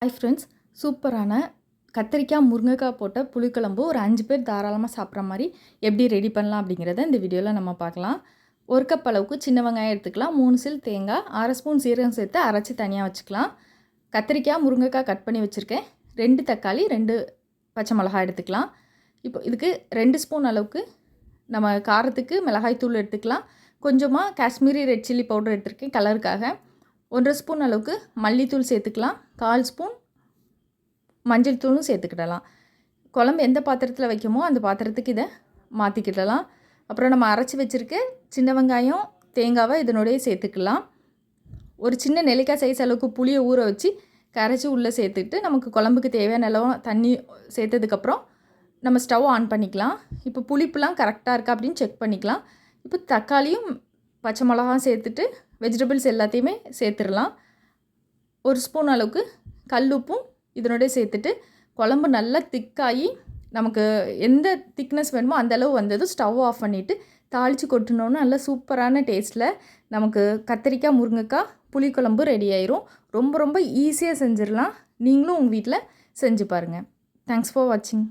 Hi friends, சூப்பரான கத்திரிக்காய் முருங்கைக்காய் போட்ட புளிக்குழம்பு ஒரு 5 பேர் தாராளமாக சாப்பிட்ற மாதிரி எப்படி ரெடி பண்ணலாம் அப்படிங்கிறத இந்த வீடியோவில் நம்ம பார்க்கலாம். 1 கப் அளவுக்கு சின்ன வெங்காயம் எடுத்துக்கலாம். 3 சில் தேங்காய், 1/2 ஸ்பூன் சீரகம் சேர்த்து அரைச்சி தனியாக வச்சுக்கலாம். கத்திரிக்காய் முருங்கைக்காய் கட் பண்ணி வச்சுருக்கேன். 2 தக்காளி, 2 பச்சை மிளகாய் எடுத்துக்கலாம். இப்போ இதுக்கு 2 ஸ்பூன் அளவுக்கு நம்ம காரத்துக்கு மிளகாய் தூள் எடுத்துக்கலாம். கொஞ்சமாக காஷ்மீரி ரெட் சில்லி பவுடர் எடுத்துருக்கேன் கலருக்காக. 1 ஸ்பூன் அளவுக்கு மல்லித்தூள் சேர்த்துக்கலாம். 1/4 ஸ்பூன் மஞ்சள் தூளும் சேர்த்துக்கிடலாம். குழம்பு எந்த பாத்திரத்தில் வைக்கமோ அந்த பாத்திரத்துக்கு இதை மாற்றிக்கிடலாம். அப்புறம் நம்ம அரைச்சி வச்சுருக்க சின்ன வெங்காயம் தேங்காவை இதனோடய சேர்த்துக்கலாம். ஒரு சின்ன நெல்லிக்காய் சைஸ் அளவுக்கு புளியை ஊற வச்சு கரைச்சி உள்ளே சேர்த்துக்கிட்டு நமக்கு குழம்புக்கு தேவையான அளவு தண்ணி சேர்த்ததுக்கப்புறம் நம்ம ஸ்டவ் ஆன் பண்ணிக்கலாம். இப்போ புளிப்புலாம் கரெக்டாக இருக்கா அப்படின்னு செக் பண்ணிக்கலாம். இப்போ தக்காளியும் பச்சை மிளகாயும் சேர்த்துட்டு வெஜிடபிள்ஸ் எல்லாத்தையுமே சேர்த்துடலாம். 1 ஸ்பூன் அளவுக்கு கல்லுப்பும் இதனோடய சேர்த்துட்டு குழம்பு நல்லா திக்காகி நமக்கு எந்த திக்னஸ் வேணுமோ அந்தளவு வந்ததும் ஸ்டவ் ஆஃப் பண்ணிவிட்டு தாளித்து கொட்டினோன்னா நல்லா சூப்பரான டேஸ்ட்டில் நமக்கு கத்திரிக்காய் முருங்கைக்காய் புளிக்குழம்பு ரெடி ஆயிரும். ரொம்ப ரொம்ப ஈஸியாக செஞ்சிடலாம். நீங்களும் உங்கள் வீட்டில் செஞ்சு பாருங்கள். தேங்க்ஸ் ஃபார் வாட்சிங்.